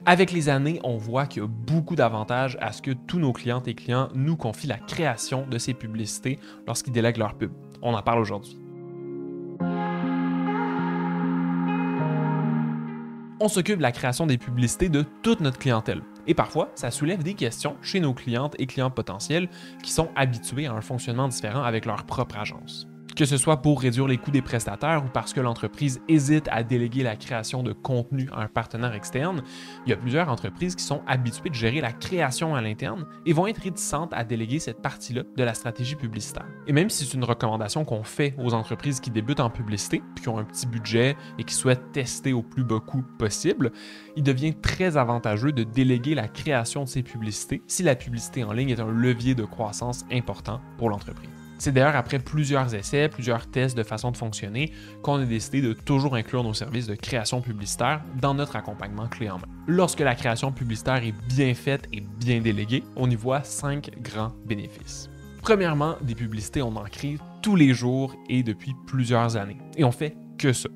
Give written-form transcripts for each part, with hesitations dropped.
Avec les années, on voit qu'il y a beaucoup d'avantages à ce que tous nos clientes et clients nous confient la création de ces publicités lorsqu'ils délèguent leur pub. On en parle aujourd'hui. On s'occupe de la création des publicités de toute notre clientèle. Et parfois, ça soulève des questions chez nos clientes et clients potentiels qui sont habitués à un fonctionnement différent avec leur propre agence. Que ce soit pour réduire les coûts des prestataires ou parce que l'entreprise hésite à déléguer la création de contenu à un partenaire externe, il y a plusieurs entreprises qui sont habituées de gérer la création à l'interne et vont être réticentes à déléguer cette partie-là de la stratégie publicitaire. Et même si c'est une recommandation qu'on fait aux entreprises qui débutent en publicité, puis qui ont un petit budget et qui souhaitent tester au plus bas coût possible, il devient très avantageux de déléguer la création de ces publicités si la publicité en ligne est un levier de croissance important pour l'entreprise. C'est d'ailleurs après plusieurs essais, plusieurs tests de façon de fonctionner qu'on a décidé de toujours inclure nos services de création publicitaire dans notre accompagnement clé en main. Lorsque la création publicitaire est bien faite et bien déléguée, on y voit 5 grands bénéfices. Premièrement, des publicités, on en crée tous les jours et depuis plusieurs années. Et on fait que ça.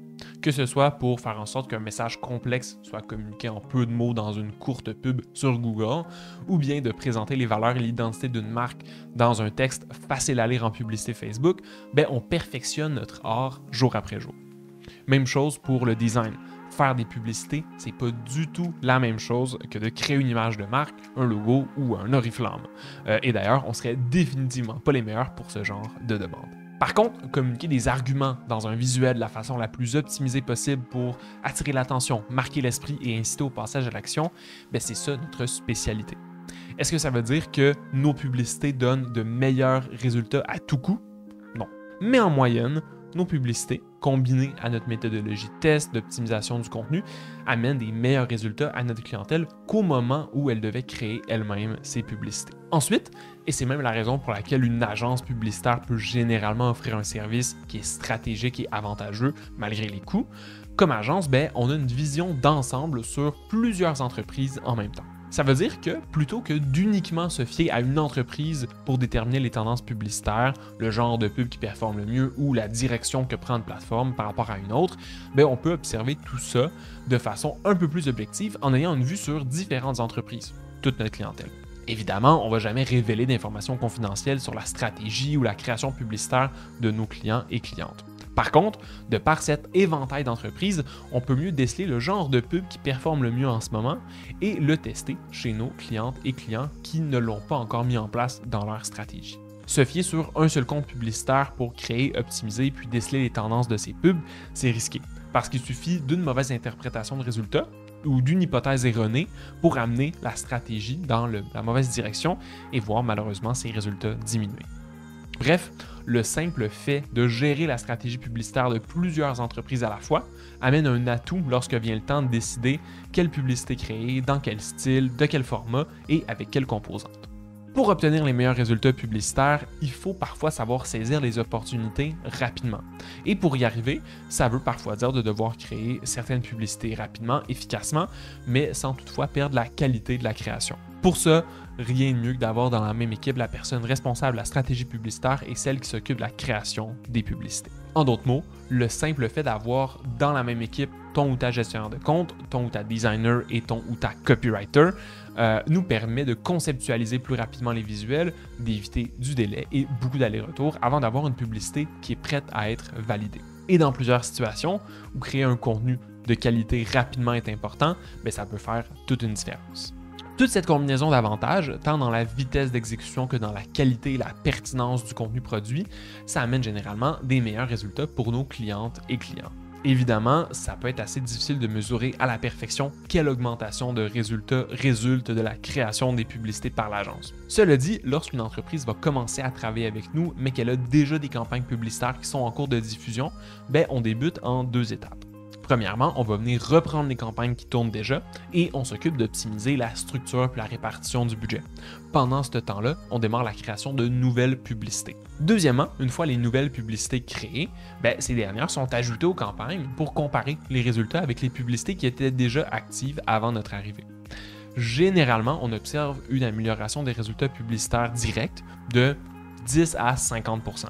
Que ce soit pour faire en sorte qu'un message complexe soit communiqué en peu de mots dans une courte pub sur Google, ou bien de présenter les valeurs et l'identité d'une marque dans un texte facile à lire en publicité Facebook, on perfectionne notre art jour après jour. Même chose pour le design. Faire des publicités, c'est pas du tout la même chose que de créer une image de marque, un logo ou un oriflamme. Et d'ailleurs, on serait définitivement pas les meilleurs pour ce genre de demande. Par contre, communiquer des arguments dans un visuel de la façon la plus optimisée possible pour attirer l'attention, marquer l'esprit et inciter au passage à l'action, c'est ça notre spécialité. Est-ce que ça veut dire que nos publicités donnent de meilleurs résultats à tout coup? Non. Mais en moyenne, nos publicités, combinées à notre méthodologie de test, d'optimisation du contenu, amènent des meilleurs résultats à notre clientèle qu'au moment où elle devait créer elle-même ses publicités. Ensuite, et c'est même la raison pour laquelle une agence publicitaire peut généralement offrir un service qui est stratégique et avantageux malgré les coûts, comme agence, on a une vision d'ensemble sur plusieurs entreprises en même temps. Ça veut dire que plutôt que d'uniquement se fier à une entreprise pour déterminer les tendances publicitaires, le genre de pub qui performe le mieux ou la direction que prend une plateforme par rapport à une autre, on peut observer tout ça de façon un peu plus objective en ayant une vue sur différentes entreprises, toute notre clientèle. Évidemment, on ne va jamais révéler d'informations confidentielles sur la stratégie ou la création publicitaire de nos clients et clientes. Par contre, de par cet éventail d'entreprises, on peut mieux déceler le genre de pub qui performe le mieux en ce moment et le tester chez nos clientes et clients qui ne l'ont pas encore mis en place dans leur stratégie. Se fier sur un seul compte publicitaire pour créer, optimiser puis déceler les tendances de ces pubs, c'est risqué parce qu'il suffit d'une mauvaise interprétation de résultats ou d'une hypothèse erronée pour amener la stratégie dans la mauvaise direction et voir malheureusement ces résultats diminuer. Bref, le simple fait de gérer la stratégie publicitaire de plusieurs entreprises à la fois amène un atout lorsque vient le temps de décider quelle publicité créer, dans quel style, de quel format et avec quelle composante. Pour obtenir les meilleurs résultats publicitaires, il faut parfois savoir saisir les opportunités rapidement. Et pour y arriver, ça veut parfois dire de devoir créer certaines publicités rapidement, efficacement, mais sans toutefois perdre la qualité de la création. Pour ça, rien de mieux que d'avoir dans la même équipe la personne responsable de la stratégie publicitaire et celle qui s'occupe de la création des publicités. En d'autres mots, le simple fait d'avoir dans la même équipe ton ou ta gestionnaire de compte, ton ou ta designer et ton ou ta copywriter nous permet de conceptualiser plus rapidement les visuels, d'éviter du délai et beaucoup d'allers-retours avant d'avoir une publicité qui est prête à être validée. Et dans plusieurs situations où créer un contenu de qualité rapidement est important, ça peut faire toute une différence. Toute cette combinaison d'avantages, tant dans la vitesse d'exécution que dans la qualité et la pertinence du contenu produit, ça amène généralement des meilleurs résultats pour nos clientes et clients. Évidemment, ça peut être assez difficile de mesurer à la perfection quelle augmentation de résultats résulte de la création des publicités par l'agence. Cela dit, lorsqu'une entreprise va commencer à travailler avec nous, mais qu'elle a déjà des campagnes publicitaires qui sont en cours de diffusion, on débute en 2 étapes. Premièrement, on va venir reprendre les campagnes qui tournent déjà et on s'occupe d'optimiser la structure et la répartition du budget. Pendant ce temps-là, on démarre la création de nouvelles publicités. Deuxièmement, une fois les nouvelles publicités créées, ces dernières sont ajoutées aux campagnes pour comparer les résultats avec les publicités qui étaient déjà actives avant notre arrivée. Généralement, on observe une amélioration des résultats publicitaires directs de 10 à 50%.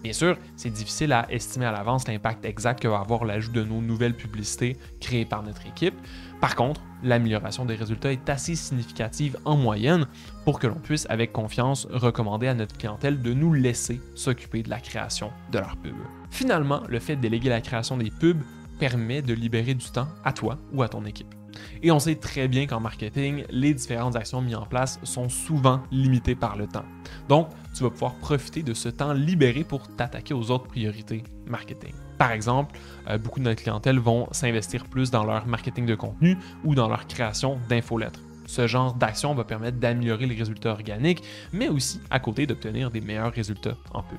Bien sûr, c'est difficile à estimer à l'avance l'impact exact que va avoir l'ajout de nos nouvelles publicités créées par notre équipe. Par contre, l'amélioration des résultats est assez significative en moyenne pour que l'on puisse avec confiance recommander à notre clientèle de nous laisser s'occuper de la création de leurs pubs. Finalement, le fait de déléguer la création des pubs permet de libérer du temps à toi ou à ton équipe. Et on sait très bien qu'en marketing, les différentes actions mises en place sont souvent limitées par le temps. Donc, tu vas pouvoir profiter de ce temps libéré pour t'attaquer aux autres priorités marketing. Par exemple, beaucoup de notre clientèle vont s'investir plus dans leur marketing de contenu ou dans leur création d'infolettres. Ce genre d'action va permettre d'améliorer les résultats organiques, mais aussi à côté d'obtenir des meilleurs résultats en pub.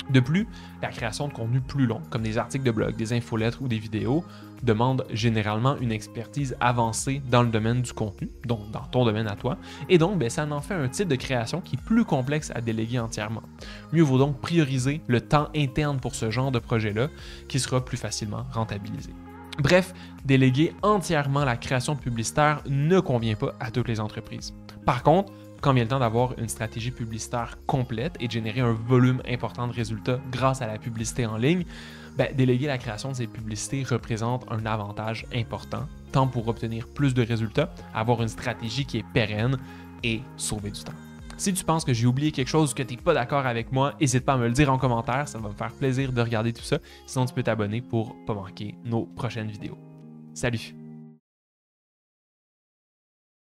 De plus, la création de contenu plus long, comme des articles de blog, des infolettres ou des vidéos, demande généralement une expertise avancée dans le domaine du contenu, donc dans ton domaine à toi, et donc ça en fait un type de création qui est plus complexe à déléguer entièrement. Mieux vaut donc prioriser le temps interne pour ce genre de projet-là, qui sera plus facilement rentabilisé. Bref, déléguer entièrement la création publicitaire ne convient pas à toutes les entreprises. Par contre, quand vient le temps d'avoir une stratégie publicitaire complète et de générer un volume important de résultats grâce à la publicité en ligne, déléguer la création de ces publicités représente un avantage important, tant pour obtenir plus de résultats, avoir une stratégie qui est pérenne et sauver du temps. Si tu penses que j'ai oublié quelque chose ou que tu n'es pas d'accord avec moi, n'hésite pas à me le dire en commentaire, ça va me faire plaisir de regarder tout ça. Sinon, tu peux t'abonner pour ne pas manquer nos prochaines vidéos. Salut!